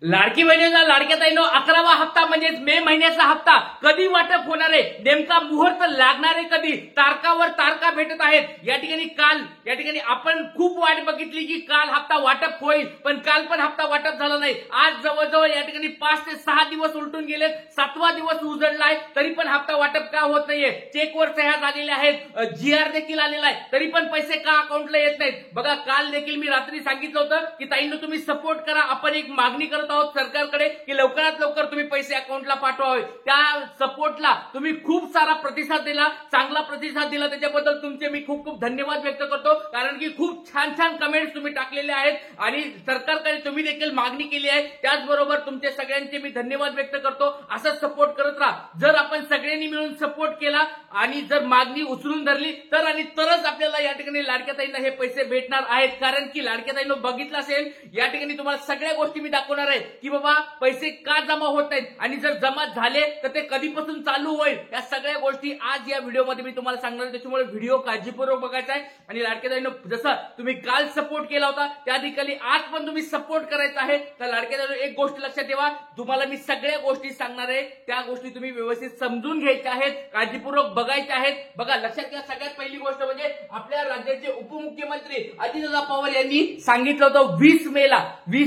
लाडकी बहिणींना लाडक्या ताईंनो 11वा हप्ता म्हणजे मे महिन्याचा हप्ता कधी वाटप होणार आहे, नेमका मुहूर्त लागणार आहे कधी, तारकावर तारका भेटत आहेत। या ठिकाणी आपण खूप वाट बघितली की काल हप्ता वाटप होईल, पण काल पण हप्ता वाटप झाला नाही। आज जवळजवळ या ठिकाणी 5 ते 6 दिवस उलटून गेले, 7वा दिवस उजळलाय, तरी पण हप्ता वाटप का होत नाहीये। चेकवर सह्या झालेल्या आहेत, जीआर देखील आलेला आहे, तरी पण पैसे का अकाउंटला येत नाहीत। बघा काल देखील मी रात्री सांगितलं होतं की ताईंनो तुम्ही सपोर्ट करा, आपण एक मागणी करत आहोत सरकारकडे की लवकरात लवकर तुम्ही पैसे अकाउंटला पाठवावे। त्या सपोर्टला तुम्ही खूप सारा प्रतिसाद दिला, चांगला प्रतिसाद दिला, त्याच्याबद्दल तुमचे मी खूप खूप धन्यवाद व्यक्त करतो। कारण की खूप छान छान कमेंट्स तुम्ही टाकलेले आहेत आणि सरकारकडे तुम्ही देखील मागणी केली आहे, त्याचबरोबर तुमचे सगळ्यांचे मी धन्यवाद व्यक्त करतो। असंच सपोर्ट करत राहा। जर आपण सगळ्यांनी मिळून सपोर्ट केला आणि जर मागणी उचलून धरली तर आणि तरच आपल्याला या ठिकाणी लाडक्या ताईंना हे पैसे भेटणार आहेत। कारण की लाडक्या ताईंनो बघितलं असेल, या ठिकाणी तुम्हाला सगळ्या गोष्टी मी दाखवणार आहे की बाबा पैसे का जमा होत नाहीत आणि जर जमा झाले तर ते कधीपासून चालू होईल, या सगळ्या गोष्टी आज या व्हिडिओमध्ये मी तुम्हाला सांगणार आहे। त्याच्यामुळे व्हिडिओ काळजीपूर्वक बघायचा आहे आणि लाडक्या ताईंनो जसं तुम्ही काल सपोर्ट केला होता त्या ठिकाणी आज पण तुम्ही सपोर्ट करायचा आहे। तर लाडक्या ताईंनो एक गोष्ट लक्षात ठेवा, तुम्हाला मी सगळ्या गोष्टी सांगणार आहे, त्या गोष्टी तुम्ही व्यवस्थित समजून घ्यायच्या आहेत, काळजीपूर्वक बघायच्या आहेत। बघा लक्षात घ्या, सगळ्यात पहिली गोष्ट म्हणजे आपल्या राज्याचे उपमुख्यमंत्री अजितदादा पवार यांनी सांगितलं होतं 20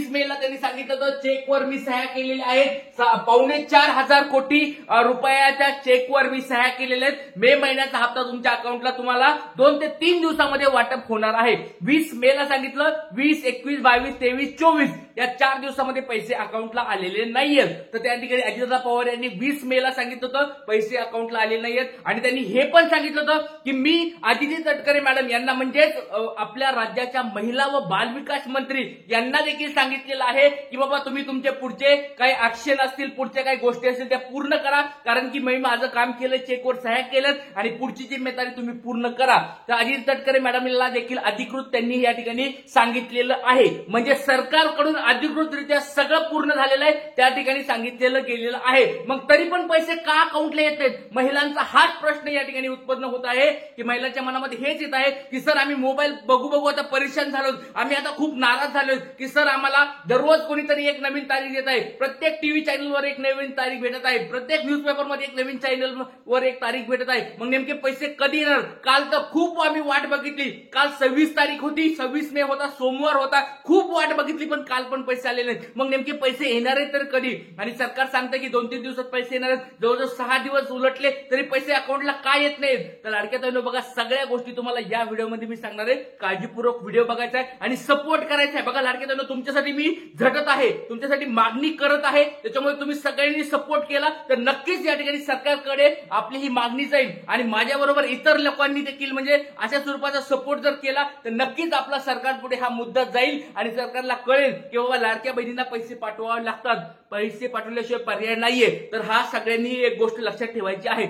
मेला त्यांनी सांगितलं होतं चेकवर मी सह्या केलेल्या आहेत, 4.25 कोटी रुपयाच्या चेकवर मी सह्या केलेल्या आहेत। मे महिन्याचा हप्ता तुमच्या अकाउंटला तुम्हाला 2 ते 3 दिवसामध्ये वाटप होणार आहे। 20 मेला सांगितलं, 20, 21, 22, 23, 24 या 4 दिवसामध्ये पैसे अकाउंटला आलेले नाहीयेत। तर त्या ठिकाणी अजितदादा पवार यांनी 20 मेला सांगितलं होतं पैसे अकाउंटला आलेले नाहीयेत आणि त्यांनी हे पण सांगितलं होतं की मी आदिती तटकरे मॅडम यांना म्हणजेच आपल्या राज्याच्या महिला व बालविकास मंत्री यांना देखील सांगितलेलं आहे की बाबा तुम्ही तुमचे पुढचे काही ऍक्शन असतील, पुढच्या काही गोष्टी असतील त्या पूर्ण करा, कारण की मी माझं काम केलं, चेकवर सह्या केल्यात आणि पुढची जिम्मेदारी तुम्ही पूर्ण करा। तर अजित तटकरे मॅडमला देखील अधिकृत त्यांनी या ठिकाणी सांगितलेलं आहे, म्हणजे सरकारकडून अधिकृतरित्या सगळं पूर्ण झालेलं आहे, त्या ठिकाणी सांगितलेलं गेलेलं आहे। मग तरी पण पैसे का अकाउंटला येत नाहीत, महिलांचा हाच प्रश्न या ठिकाणी उत्पन्न होत आहे की महिलांच्या मनामध्ये हेच येत आहे की सर आम्ही मोबाईल बघू आता परेशान झालो, आम्ही आता खूप नाराज झालो की सर आम्हाला दररोज कोणीतरी एक नवीन तारीख देत आहे, प्रत्येक टीव्ही चॅनलवर एक नवीन तारीख भेटत आहे, प्रत्येक न्यूजपेपरमध्ये एक नवीन चॅनलवर एक तारीख भेटत आहे, मग नेमके पैसे कधी येणार। काल तर खूप आम्ही वाट बघितली, काल 26 तारीख होती, 26 मे होता, सोमवार होता, खूप वाट बघितली पण काल पण पैसे आले नाहीत, मग नेमके पैसे येणार आहेत तर कधी। आणि सरकार सांगते की 2-3 दिवसात पैसे येणार आहेत, जवळजवळ 6 दिवस उलटले तरी पैसे अकाउंटला का येत नाहीत। तर लाडक्या ताईंनो बघा सगळ्या गोष्टी तुम्हाला या व्हिडिओमध्ये मी सांगणार आहे, काळजीपूर्वक व्हिडिओ बघायचा आहे आणि सपोर्ट करायचा आहे। बघा लाडक्या ताईंनो तुमच्यासाठी मी झटत आहे, तुमच्यासाठी मागणी करत आहे, त्याच्यामुळे तुम्ही सगळ्यांनी सपोर्ट केला तर नक्कीच या ठिकाणी सरकारकडे आपली ही मागणी जाईल आणि माझ्याबरोबर इतर लोकांनी देखील म्हणजे अशा स्वरूपाचा सपोर्ट जर केला तर नक्कीच आपला सरकार पुढे हा मुद्दा जाईल आणि सरकारला कळेल की बाबा लाडक्या बहिणींना पैसे पाठवावे लागतात, पैसे पाठवल्याशिवाय पर्याय नाहीये। तर हा सगळ्यांनी एक गोष्ट लक्षात ठेवायची आहे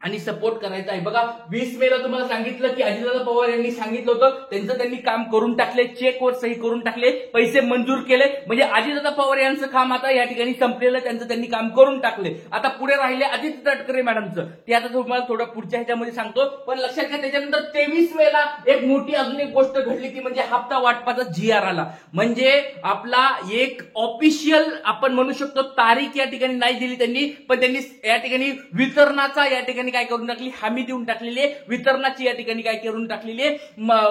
आणि सपोर्ट करायचा आहे। बघा 20 मेला तुम्हाला सांगितलं की अजितदादा पवार यांनी सांगितलं होतं, त्यांनी काम करून टाकले, चेकवर सही करून टाकले, पैसे मंजूर केले, म्हणजे अजितदादा पवार यांचं काम आता या ठिकाणी संपलेलं, त्यांनी काम करून टाकले। आता पुढे राहिले आदिती तटकरे मॅडमचं, ते आता तुम्हाला थोडं पुढच्या ह्याच्यामध्ये सांगतो, पण लक्षात घ्या त्याच्यानंतर 23 मेला एक मोठी अजून एक गोष्ट घडली ती म्हणजे हप्ता वाटपाचा जीआर आला, म्हणजे आपला एक ऑफिशियल आपण म्हणू शकतो तारीख या ठिकाणी नाही दिली त्यांनी, पण त्यांनी या ठिकाणी वितरणाचा या ठिकाणी काय करून टाकली, हमी देऊन टाकलेली आहे, वितरणाची या ठिकाणी काय करून टाकलेली आहे,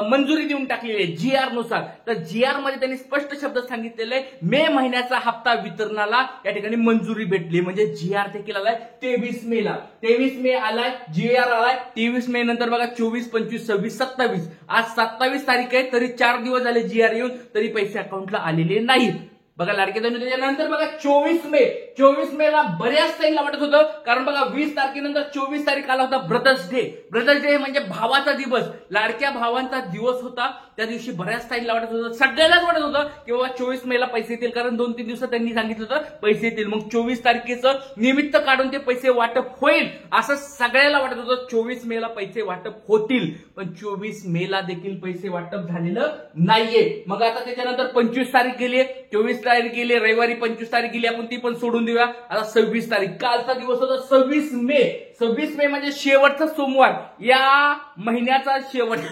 मंजुरी देऊन टाकलेली आहे जीआर नुसार। तर जीआर मध्ये त्यांनी स्पष्ट शब्दात सांगितलेलं आहे मे महिन्याचा हप्ता वितरणाला या ठिकाणी मंजुरी भेटली, म्हणजे जीआर देखील आलाय 23 मेला। 23 मे आलाय, जीआर आलाय 23 मे नंतर बघा 24, 25, 26, 27 आज 27 तारीख आहे, तरी 4 दिवस झाले जीआर येऊन तरी पैसे अकाउंटला आलेले नाहीत। बघा लाडके ताईंनो त्याच्यानंतर बघा 24 मेला बऱ्याच ताईंना वाटत होतं, कारण बघा 20 तारखेनंतर 24 तारीख आला होता ब्रदर्स डे म्हणजे भावाचा दिवस, लाडक्या भावांचा दिवस होता, त्या दिवशी बऱ्याच ताईंना वाटत होतं, सगळ्यांनाच वाटत होतं की बाबा 24 मेला पैसे येतील, कारण 2-3 दिवसात त्यांनी सांगितलं होतं पैसे येतील, मग 24 तारखेचं निमित्त काढून ते पैसे वाटप होईल असं सगळ्याला वाटत होतं। 24 मेला पैसे वाटप होतील, पण 24 मेला देखील पैसे वाटप झालेलं नाहीये। मग आता त्याच्यानंतर 25 तारीख गेली, 24 तारीख गेली, रविवारी 25 तारीख गेली, आपण ती पण सोडून देऊया। आता 26 तारीख कालचा दिवस होता 26 मे म्हणजे शेवटचा सोमवार, या महिन्याचा शेवटचा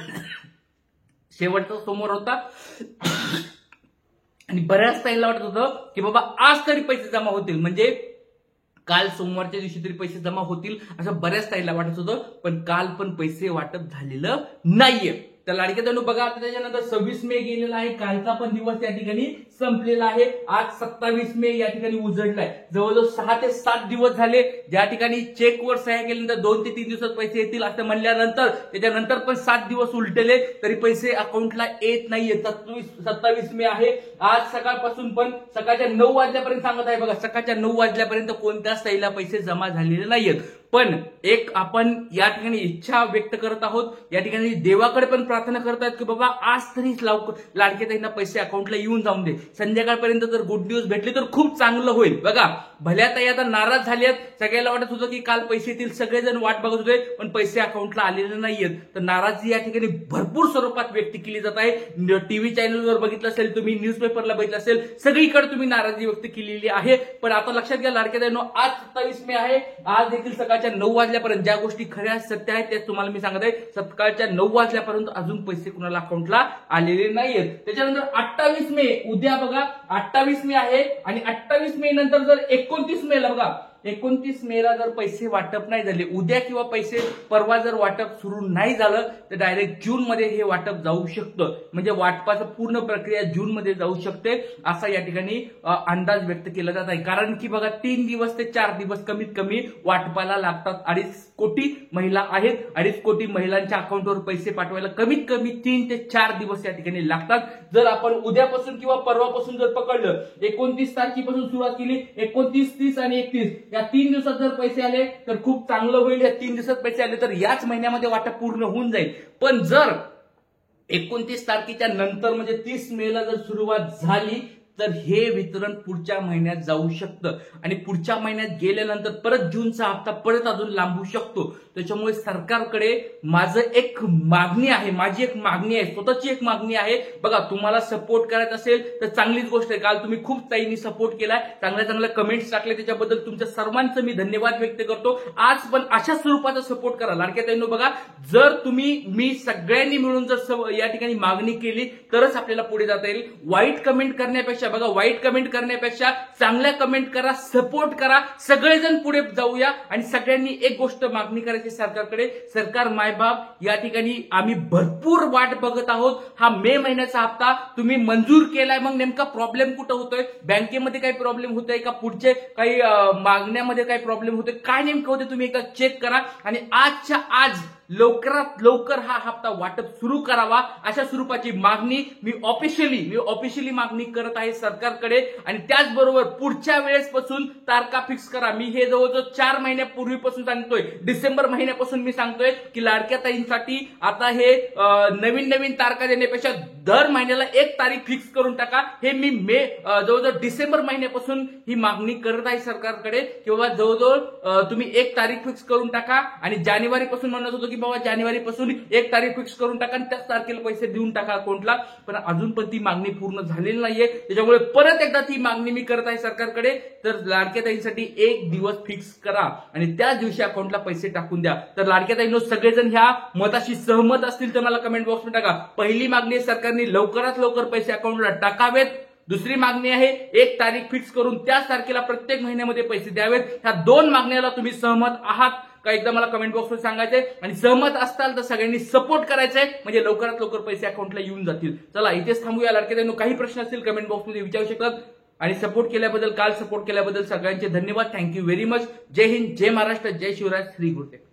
सोमवार होता आणि बऱ्याच ताईला वाटत होतं की बाबा आज तरी पैसे जमा होतील, म्हणजे काल सोमवारच्या दिवशी तरी पैसे जमा होतील असं बऱ्याच ताईला वाटत होतं, पण काल पण पैसे वाटप झालेलं नाहीये. तर लाडक्या बहिणींनो बघा, आता त्याच्यानंतर 26 मे गेलेला आहे, कालचा पण दिवस त्या ठिकाणी संपलेला आहे. आज 27 मे या ठिकाणी उजडलाय. जवळजवळ 6 ते 7 दिवस झाले, ज्या ठिकाणी चेकवर सह्या केल्यानंतर 2 ते 3 दिवसात पैसे येतील असं म्हणल्यानंतर त्याच्यानंतर पण 7 दिवस उलटले तरी पैसे अकाउंटला येत नाहीये. 27 मे आहे. आज सकाळपासून पण सकाळच्या 9 वाजल्यापर्यंत सांगत आहे बघा, सकाळच्या 9 वाजल्यापर्यंत कोणत्याच ताईला पैसे जमा झालेले नाहीयेत. पण एक आपण या ठिकाणी इच्छा व्यक्त करत आहोत, या ठिकाणी देवाकडे पण प्रार्थना करत आहेत की बाबा आज तरीच लाडक्या ताईंना पैसे अकाउंटला येऊन जाऊन दे. संध्याकाळपर्यंत जर गुड न्यूज भेटली तर खूप चांगलं होईल. बघा, भल्या ताई आता नाराज झाल्यात. सगळ्याला वाटत होतं की काल पैसे येतील, सगळेजण वाट बघत होते, पण पैसे अकाउंटला आलेले नाहीयेत. तर नाराजी या ठिकाणी भरपूर स्वरूपात व्यक्त केली जात आहे. टीव्ही चॅनलवर बघितलं असेल तुम्ही, न्यूजपेपरला बघितलं असेल, सगळीकडे तुम्ही नाराजी व्यक्त केलेली आहे. पण आता लक्षात घ्या लाडक्या ताईंनो, आज 27 मे आहे. आज देखील सकाळच्या 9 वाजल्यापर्यंत ज्या गोष्टी खऱ्या सत्य आहेत त्या तुम्हाला मी सांगत आहे. सकाळच्या 9 वाजल्यापर्यंत अजून पैसे कुणाला अकाउंटला आलेले नाहीयेत. त्याच्यानंतर 28 मे उद्या बघा, 28 मे आहे आणि 28 मे नंतर जर 29 मेला बघा, 29 मेला जर पैसे वाटप नाही झाले, उद्या किंवा पैसे परवा जर वाटप सुरू नाही झालं तर डायरेक्ट जून मध्ये हे वाटप जाऊ शकतं. म्हणजे वाटपाचं पूर्ण प्रक्रिया जून मध्ये जाऊ शकते असा या ठिकाणी अंदाज व्यक्त केला जात आहे. कारण की बघा, 3 दिवस ते 4 दिवस कमीत कमी वाटपाला लागतात. 2.5 कोटी महिला आहेत. 2.5 कोटी महिलांच्या अकाउंटवर पैसे पाठवायला कमीत कमी 3 ते 4 दिवस या ठिकाणी लागतात. जर आपण उद्यापासून किंवा परवापासून जर पकडलं, 29 तारखेपासून सुरुवात केली, 29, 30 आणि 31 या 3 दिवसात जर पैसे आले तर खूप चांगलं होईल. या 3 दिवसात पैसे आले तर याच महिन्यामध्ये वाटप पूर्ण होऊन जाईल. पण जर 29 तारखेच्या नंतर म्हणजे 30 मेला जर सुरुवात झाली तर हे वितरण पुढच्या महिन्यात जाऊ शकतं आणि पुढच्या महिन्यात गेल्यानंतर परत जूनचा हप्ता परत अजून लांबू शकतो. त्याच्यामुळे सरकारकडे माझी एक मागणी आहे, स्वतःची एक मागणी आहे. बघा, तुम्हाला सपोर्ट करायचा असेल तर चांगलीच गोष्ट आहे. काल तुम्ही खूप ताईंनी सपोर्ट केलाय, चांगल्या कमेंट्स टाकले, त्याच्याबद्दल तुमच्या सर्वांचं मी धन्यवाद व्यक्त करतो. आज पण अशा स्वरूपाचा सपोर्ट करा लाडक्या ताईंनो. बघा, जर मी सगळ्यांनी मिळून जर या ठिकाणी मागणी केली तरच आपल्याला पुढे जाता येईल. वाईट कमेंट करण्यापेक्षा बघा, वाईट कमेंट करण्यापेक्षा चांगल्या कमेंट करा, सपोर्ट करा, सगळेजण पुढे जाऊया आणि सगळ्यांनी एक गोष्ट मागणी करायची सरकारकडे. सरकार मायबाप, या ठिकाणी आम्ही भरपूर वाट बघत आहोत. हा मे महिन्याचा हप्ता तुम्ही मंजूर केलाय, मग नेमका प्रॉब्लेम कुठं होतोय? बँकेमध्ये काही प्रॉब्लेम होतोय का? पुढचे काही मागण्यामध्ये काही प्रॉब्लेम होतोय? काय नेमकं होते तुम्ही एकदा चेक करा आणि आजच्या आज लवकरात लवकर हा हप्ता वाटप सुरू करावा अशा स्वरूपाची मागणी मी ऑफिशियली मागणी करत आहे सरकारकडे. आणि त्याचबरोबर पुढच्या वेळेसपासून तारखा फिक्स करा. मी हे जवळजवळ 4 महिन्यापूर्वीपासून सांगतोय, डिसेंबर महिन्यापासून मी सांगतोय की लाडक्या ताईंसाठी आता हे नवीन तारखा देण्यापेक्षा दर महिन्याला एक तारीख फिक्स करून टाका. हे मी जवळजवळ डिसेंबर महिन्यापासून ही मागणी करत आहे सरकारकडे की बाबा जवळजवळ तुम्ही एक तारीख फिक्स करून टाका. आणि जानेवारीपासून म्हणत होतो की बाबा जानेवारीपासून एक तारीख फिक्स करून टाका आणि त्याच तारखेला पैसे देऊन टाका अकाउंटला. पण अजून पण ती मागणी पूर्ण झालेली नाहीये. त्याच्यामुळे परत एकदा ती मागणी मी करत आहे सरकारकडे. तर लाडक्या ताईंसाठी एक दिवस फिक्स करा आणि त्याच दिवशी अकाउंटला पैसे टाकून द्या. तर लाडक्या ताईंनो, सगळेजण ह्या मताशी सहमत असतील तर मला कमेंट बॉक्समध्ये टाका. पहिली मागणी आहे, सरकारने लवकरात लवकर पैसे अकाउंटला टाकावेत. दुसरी मागणी आहे, एक तारीख फिक्स करून त्याच तारखेला प्रत्येक महिन्यामध्ये पैसे द्यावेत. ह्या 2 मागण्याला तुम्ही सहमत आहात का? एकदा मला कमेंट बॉक्समध्ये सांगायचंय. आणि सहमत असताल तर सगळ्यांनी सपोर्ट करायचंय, म्हणजे लवकरात लवकर पैसे अकाउंटला येऊन जातील. चला, इथेच थांबूया. लाडक्या ताईंनो, काही प्रश्न असतील कमेंट बॉक्समध्ये विचारू शकतात. आणि काल सपोर्ट केल्याबद्दल सगळ्यांचे धन्यवाद. Thank you very much. जय हिंद, जय महाराष्ट्र, जय शिवराज, श्री गुरुदेव.